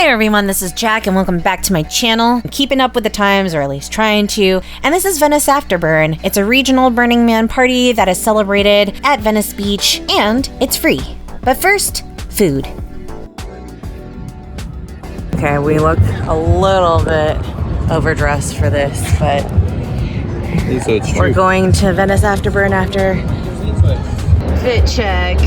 everyone, this is Jack and welcome back to my channel. I'm keeping up with the times, or at least trying to, and this is Venice Afterburn. It's a regional Burning Man party that is celebrated at Venice Beach, and it's free. But first, food. Okay, we look a little bit overdressed for this, but we're going to Venice Afterburn after fit check.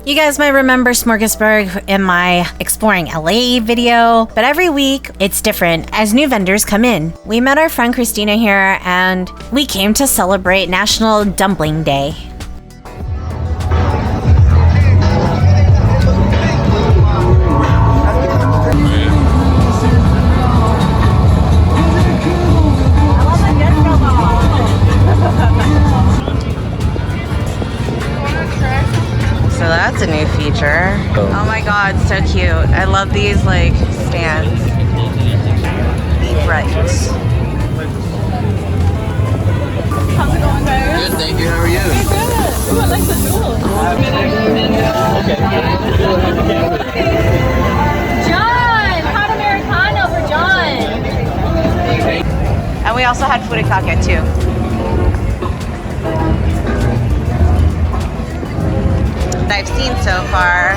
You guys might remember Smorgasburg in my Exploring LA video, but every week it's different as new vendors come in. We met our friend Christina here and we came to celebrate National Dumpling Day. So that's a new feature. Oh my god, so cute. I love these like stands. Right. How's it going, guys? Good, thank you. How are you? Good. Ooh, I like the jewels. John! Hot Americano for John! And we also had furikake too. I've seen so far,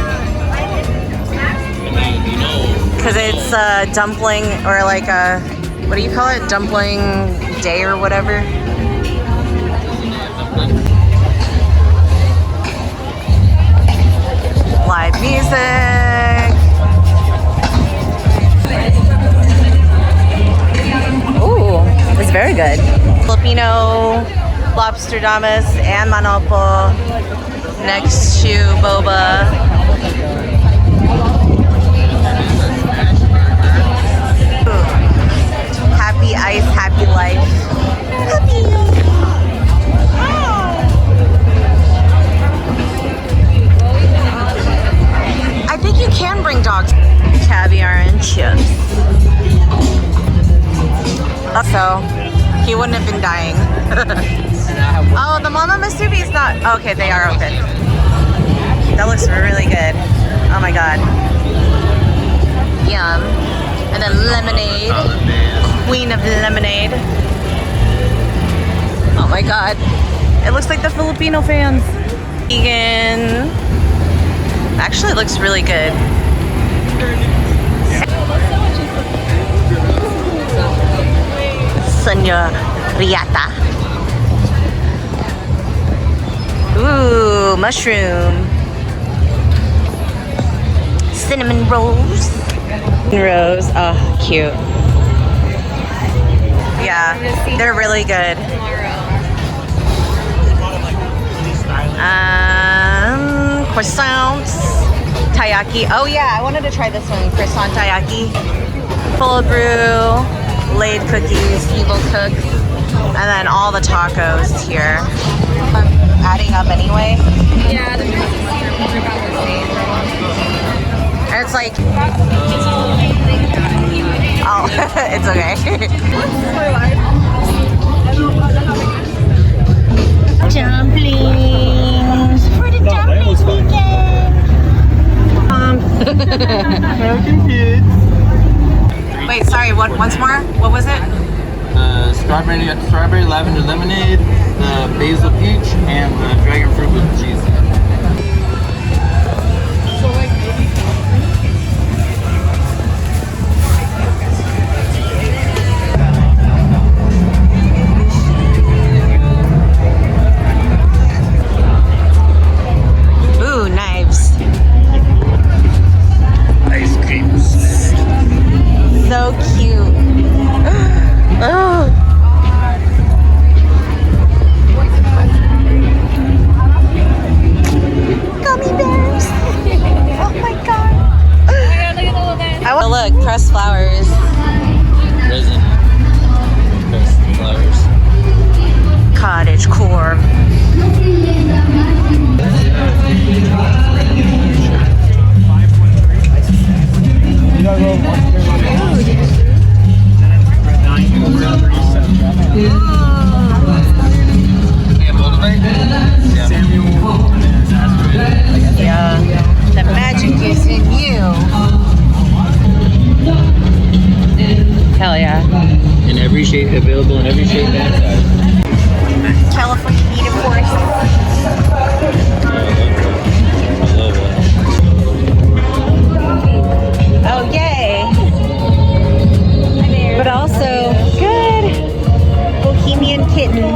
because it's a dumpling, or like a, what do you call it, dumpling day or whatever. Live music. Ooh, it's very good. Filipino lobster damas and manopo next to boba. Ooh. Happy ice, happy life. Happy. I think you can bring dogs. Caviar and chips. So he wouldn't have been dying. Oh, the Mama Masubi's not. Okay, they are open. That looks really good. Oh my god. Yum. And then lemonade. Queen of lemonade. Oh my god. It looks like the Filipino fans. Vegan. Actually, it looks really good. Señorita. Ooh, mushroom. Cinnamon rolls. Rose. Oh, cute. Yeah, they're really good. Croissants. Taiyaki. Oh yeah, I wanted to try this one. Croissant taiyaki. Full brew. Laid cookies. Evil cooks. And then all the tacos here. Adding up anyway. Yeah, the prices here are about the same. It's like, oh, it's okay. Dumplings for the dumpling weekend. American kids. Wait, sorry. Once more. What was it? Strawberry lavender lemonade, the basil peach, and the dragon fruit with cheese. Ooh, knives. Ice creams. So cute. Oh. Gummy bears. Oh my god. Oh my god, look at the little guys. I want to look, pressed flowers. Resin. Pressed flowers. Cottage core. You gotta go Hell yeah. In every shape, available in every shape and size. California native forest. I love it. Oh, yay. But also, good bohemian kitten.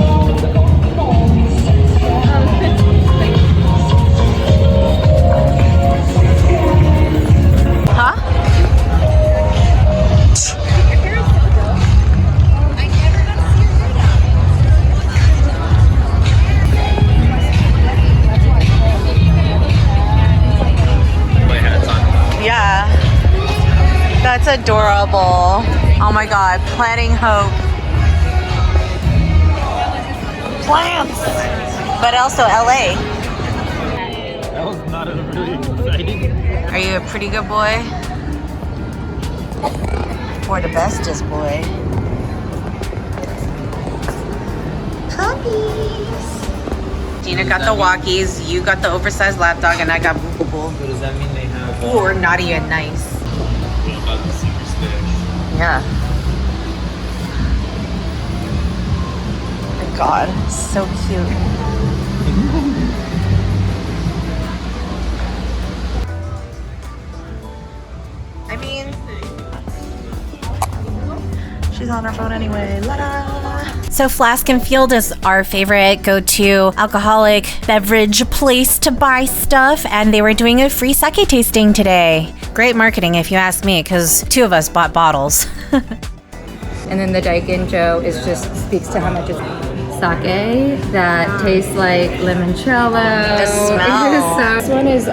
Huh? Yeah, that's adorable. Oh my God, planting hope. Plants, but also LA. That was not really exciting. Are you a pretty good boy? Or the bestest boy? Puppies. Gina got the walkies, you got the oversized lap dog, and I got Boo Boo. So does that mean they have Or naughty and nice. what about the secret stash? Yeah. My God, so cute. I mean, she's on her phone anyway. La-da. So Flask and Field is our favorite go-to alcoholic beverage place to buy stuff, and they were doing a free sake tasting today. Great marketing if you ask me, because 2 of us bought bottles. And then the Daiginjo is just speaks to how much it's sake that tastes like limoncello. The smell. So this one is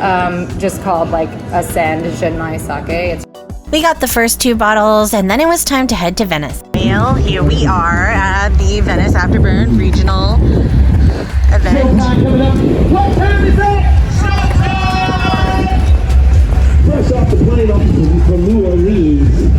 just called like a sand Genmai sake. It's We got the first 2 bottles, and then it was time to head to Venice. Well, here we are at the Venice Afterburn regional event. What time is it? Fresh off the plane from New Orleans.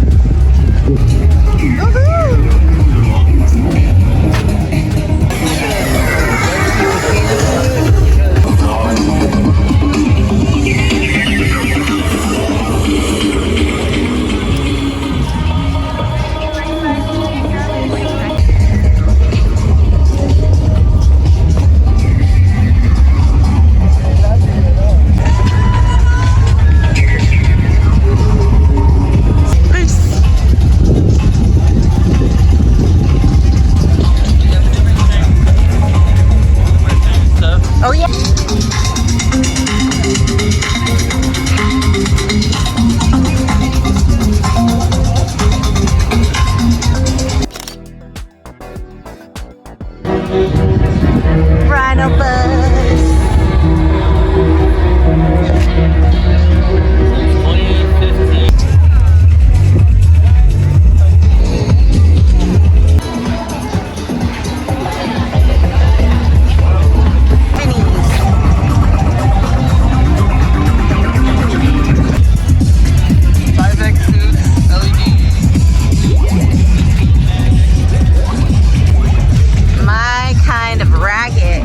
Oh yeah. Rhino bus. 2015. My kind of ragged.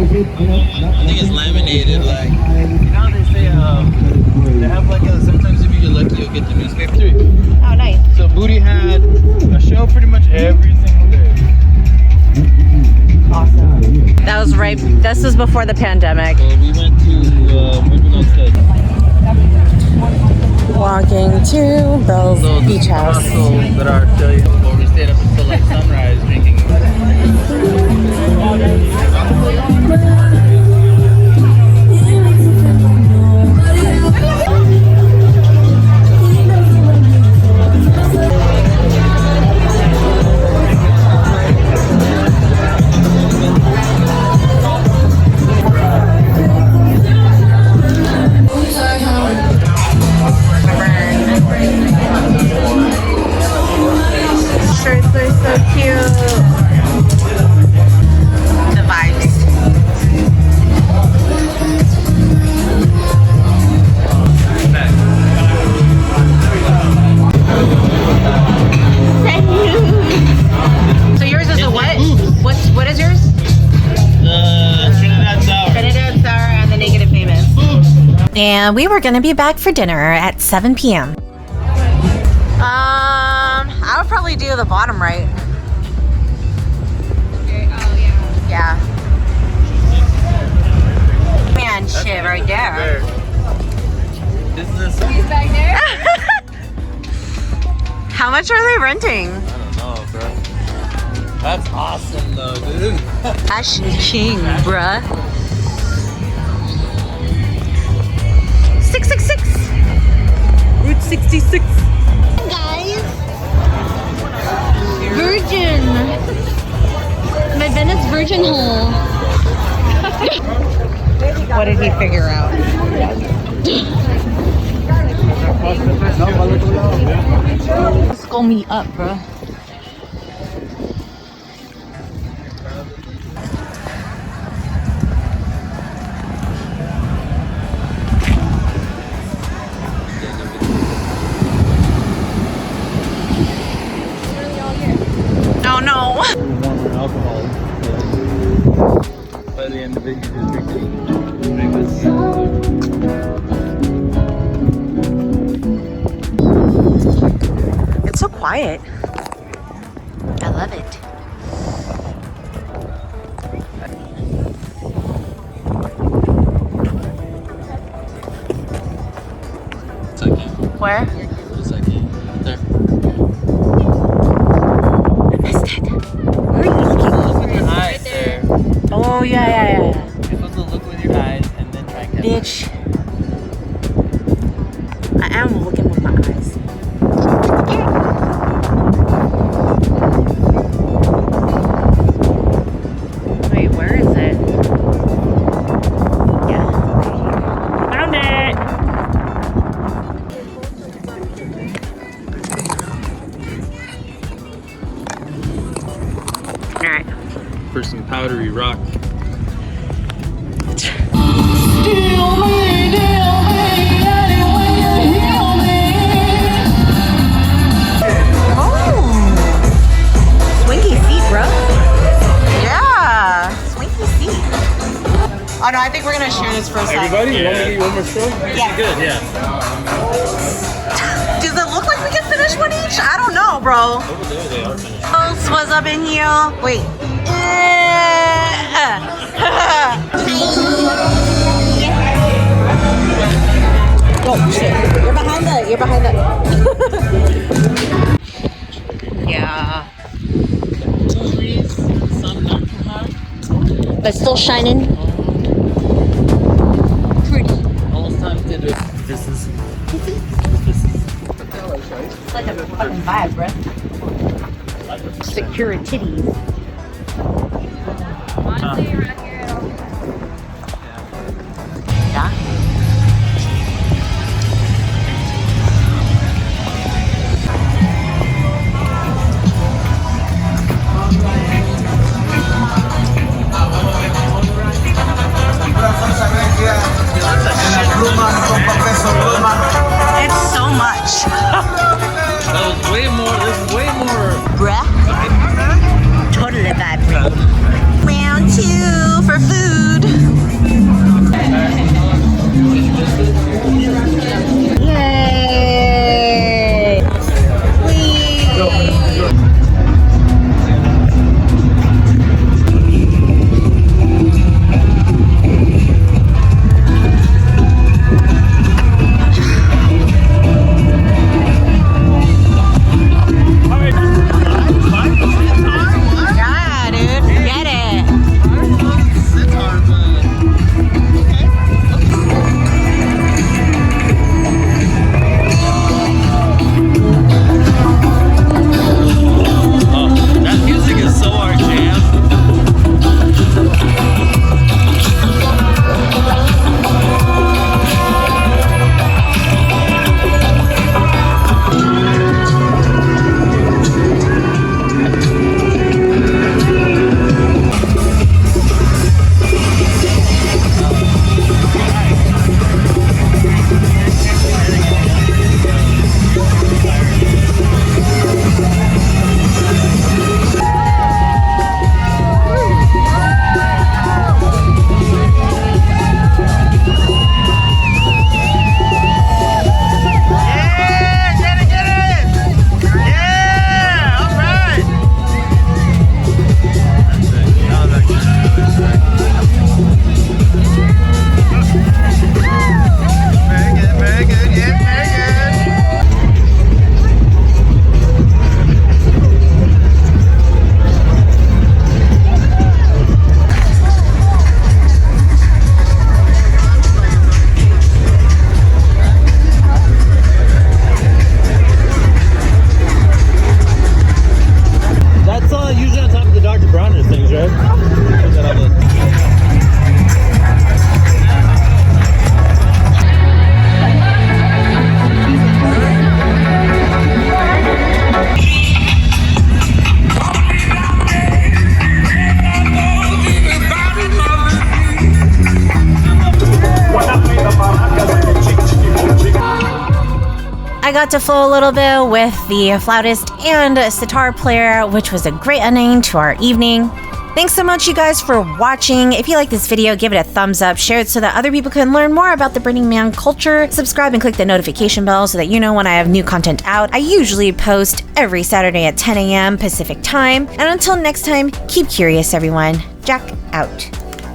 I think it's laminated, like, you know they say, they have like sometimes if you get lucky you'll get the newspaper too. Oh, nice. So Booty had a show pretty much every single day. Awesome. That was right. This was before the pandemic. So we went to, where did we go instead? Walking to Belle's So beach house. that are still, where we stayed up until like sunrise drinking. and we were going to be back for dinner at 7 p.m. I would probably do the bottom right. Oh, yeah. Yeah. Man, shit, right there. Business. He's back there. How much are they renting? I don't know, bro. That's awesome, though, dude. Fashion king, bruh. 666. Route 66. Guys. Virgin. My Venice Virgin hole. What did he figure out? Skull me up, bro. Oh no. Warmer alcohol. By the end of it, you just drink It's so quiet. I love it. It's okay. Where? It's okay. There. I missed it. Where are you looking? Look with your eyes there. Oh, yeah. You're supposed to look with your eyes and then try and catch Bitch. I am looking with my eyes. Wait, where is it? Yeah. Found it! Alright. for some powdery rock. Swinky seat, bro. Yeah, swinky seat. Oh no, I think we're gonna share this for a second. Everybody, you want me to get you one more straw? Yeah. Good, yeah. Does it look like we can finish one each? I don't know, bro. Over there they are finished. What else was up in here? Wait. Oh shit! You're behind the. You're behind the. Yeah. Sun not too hot. But still shining. Pretty. Almost time to do this is It's like a fucking vibe, bro. Secure titties. Honestly, around here, Yeah. It's so much. that was way more. This is way more. Bruh. Totally vibe. Round 2 to flow a little bit with the flautist and sitar player, which was a great ending to our evening. Thanks so much, you guys, for watching. If you like this video, give it a thumbs up, share it so that other people can learn more about the Burning Man culture. Subscribe and click the notification bell so that you know when I have new content out. I usually post every Saturday at 10 a.m. Pacific time. And until next time, keep curious, everyone. Jack out.